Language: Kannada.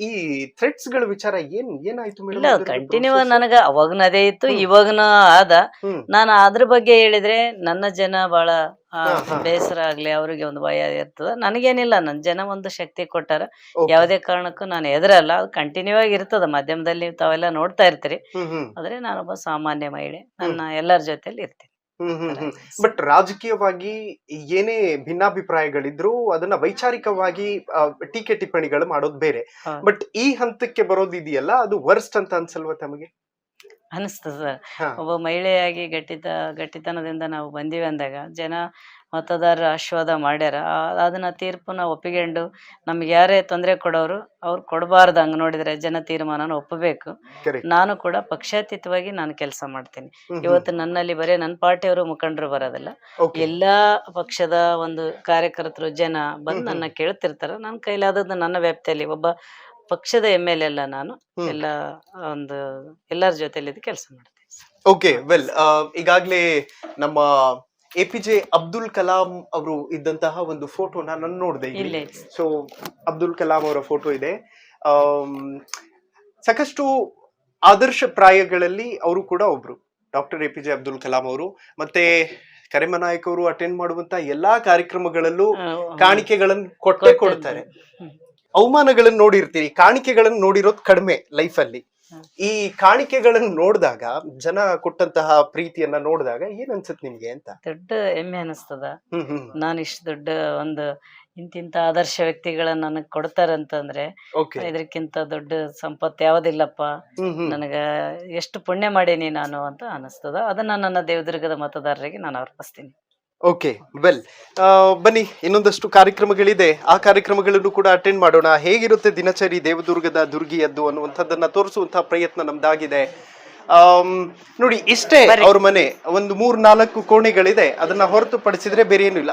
ಈ ಥ್ರೆಡ್ಸ್ ಗಳ ವಿಚಾರ ಏನಾಯ್ತು ಇಲ್ಲ ಮೇಡಮ್? ಕಂಟಿನ್ಯೂ ನನಗ ಅವಾಗನ ಅದೇ ಇತ್ತು, ಹ್ಮ್. ಇವಾಗನ ಆದ. ಹ್ಮ್. ನಾನು ಅದ್ರ ಬಗ್ಗೆ ಹೇಳಿದ್ರೆ ನನ್ನ ಜನ ಬಹಳ ಹಾ, ಹಾ. ಬೇಸರ ಆಗ್ಲಿ, ಅವ್ರಿಗೆ ಒಂದು ಭಯ ಇರ್ತದ. ನನಗೇನಿಲ್ಲ, ನನ್ನ ಜನ ಒಂದು ಶಕ್ತಿ ಕೊಟ್ಟಾರ. Okay. ಯಾವುದೇ ಕಾರಣಕ್ಕೂ ನಾನು ಎದುರಲ್ಲ. ಅದು ಕಂಟಿನ್ಯೂ ಆಗಿ ಇರ್ತದ, ಮಾಧ್ಯಮದಲ್ಲಿ ತಾವೆಲ್ಲ ನೋಡ್ತಾ ಇರ್ತೀರಿ. ಹ್ಮ್. ಆದ್ರೆ ನಾನೊಬ್ಬ ಸಾಮಾನ್ಯ ಮಹಿಳೆ, ನನ್ನ ಎಲ್ಲರ ಜೊತೆಲಿ ಇರ್ತೀನಿ. ಬಟ್ ರಾಜಕೀಯವಾಗಿ ಏನೇ ಭಿನ್ನಾಭಿಪ್ರಾಯಗಳಿದ್ರು ಅದನ್ನ ವೈಚಾರಿಕವಾಗಿ ಟೀಕೆ ಟಿಪ್ಪಣಿಗಳು ಮಾಡೋದು ಬೇರೆ. ಹೌದು. ಬಟ್ ಈ ಹಂತಕ್ಕೆ ಬರೋದಿದೆಯಲ್ಲ, ಅದು ವರ್ಸ್ಟ್ ಅಂತ ಅನ್ಸಲ್ವಾ ತಮಗೆ? ಅನಿಸ್ತದ. ಹಾ. ಒಬ್ಬ ಮಹಿಳೆಯಾಗಿ ಗಟ್ಟಿತನದಿಂದ ನಾವು ಬಂದೀವಿ ಅಂದಾಗ ಜನ ಮತದಾರರ ಆಶೀರ್ವಾದ ಮಾಡ್ಯಾರ. ಅದನ್ನ ತೀರ್ಪನ್ನ ಒಪ್ಪಿಕೊಂಡು ನಮ್ಗೆ ಯಾರೇ ತೊಂದರೆ ಕೊಡೋರು ಅವ್ರು ಕೊಡಬಾರ್ದು. ಹಂಗ ನೋಡಿದ್ರೆ ಜನ ತೀರ್ಮಾನನ ಒಪ್ಪಬೇಕು. Correct. ನಾನು ಕೂಡ ಪಕ್ಷಾತೀತವಾಗಿ ನಾನು ಕೆಲಸ ಮಾಡ್ತೀನಿ. ಹ್ಮ್. ಇವತ್ತು ನನ್ನಲ್ಲಿ ಬರೀ ನನ್ನ ಪಾರ್ಟಿಯವರು ಮುಖಂಡರು ಬರೋದಿಲ್ಲ, Okay. ಎಲ್ಲಾ ಪಕ್ಷದ ಒಂದು ಕಾರ್ಯಕರ್ತರು ಜನ ಬಂದು ನನ್ನ ಕೇಳ್ತಿರ್ತಾರ. ನನ್ನ ಕೈಲಾದದ್ದು ನನ್ನ ವ್ಯಾಪ್ತಿಯಲ್ಲಿ ಒಬ್ಬ ಪಕ್ಷದ MLA ಅಲ್ಲ ನಾನು, ಎಲ್ಲ ಒಂದು ಎಲ್ಲರ ಜೊತೆಲಿ ಕೆಲಸ ಮಾಡ್ತೀನಿ. ಓಕೆ, ವೆಲ್, ಈಗಾಗ್ಲೇ ನಮ್ಮ APJ ಅಬ್ದುಲ್ ಕಲಾಂ ಅವರು ಇದ್ದಂತಹ ಒಂದು ಫೋಟೋನ ನಾನು ನೋಡಿದೆ. ಇಲ್ಲೇ ಸೊ ಅಬ್ದುಲ್ ಕಲಾಂ ಅವರ ಫೋಟೋ ಇದೆ. ಸಾಕಷ್ಟು ಆದರ್ಶ ಪ್ರಾಯಗಳಲ್ಲಿ ಅವರು ಕೂಡ ಒಬ್ರು. ಡಾಕ್ಟರ್ APJ ಅಬ್ದುಲ್ ಕಲಾಂ ಅವರು ಮತ್ತೆ ಕರೆಮನಾಯಕ್ ಅವರು ಅಟೆಂಡ್ ಮಾಡುವಂತ ಎಲ್ಲಾ ಕಾರ್ಯಕ್ರಮಗಳಲ್ಲೂ ಕಾಣಿಕೆಗಳನ್ನು ಕೊಡ್ತಾರೆ. ಅವಮಾನಗಳನ್ನು ನೋಡಿರ್ತೀರಿ, ಕಾಣಿಕೆಗಳನ್ನು ನೋಡಿರೋದು ಕಡಿಮೆ ಲೈಫ್ ಅಲ್ಲಿ. ಈ ಕಾಣಿಕೆಗಳನ್ನು ನೋಡಿದಾಗ, ಜನ ಕೊಟ್ಟಂತಹ ಪ್ರೀತಿಯನ್ನ ನೋಡಿದಾಗ ಏನ್ ಅನ್ಸುತ್ತೆ ನಿಮ್ಗೆ ಅಂತ? ದೊಡ್ಡ ಹೆಮ್ಮೆ ಅನಿಸ್ತದ. ನಾನು ಇಷ್ಟು ದೊಡ್ಡ ಒಂದು ಇಂತಿಂತ ಆದರ್ಶ ವ್ಯಕ್ತಿಗಳನ್ನ ನನಗ್ ಕೊಡ್ತಾರಂತಂದ್ರೆ ಇದಕ್ಕಿಂತ ದೊಡ್ಡ ಸಂಪತ್ತು ಯಾವ್ದಿಲ್ಲಪ್ಪ. ನನಗ ಎಷ್ಟು ಪುಣ್ಯ ಮಾಡೀನಿ ನಾನು ಅಂತ ಅನಿಸ್ತದ. ಅದನ್ನ ನನ್ನ ದೇವದುರ್ಗದ ಮತದಾರರಿಗೆ ನಾನು ಅರ್ಪಿಸ್ತೀನಿ. ಓಕೆ, ವೆಲ್, ಬನ್ನಿ, ಇನ್ನೊಂದಷ್ಟು ಕಾರ್ಯಕ್ರಮಗಳಿದೆ. ಆ ಕಾರ್ಯಕ್ರಮಗಳನ್ನು ಕೂಡ ಅಟೆಂಡ್ ಮಾಡೋಣ. ಹೇಗಿರುತ್ತೆ ದಿನಚರಿ ದೇವದುರ್ಗದ ದುರ್ಗಿಯದ್ದು ಅನ್ನುವಂಥದ್ದನ್ನ ತೋರಿಸುವಂತಹ ಪ್ರಯತ್ನ ನಮ್ದಾಗಿದೆ. ನೋಡಿ, ಇಷ್ಟೇ ಅವ್ರ ಮನೆ. ಒಂದು 3-4 ಕೋಣೆಗಳಿದೆ. ಅದನ್ನ ಹೊರತುಪಡಿಸಿದ್ರೆ ಬೇರೆ ಏನು ಇಲ್ಲ.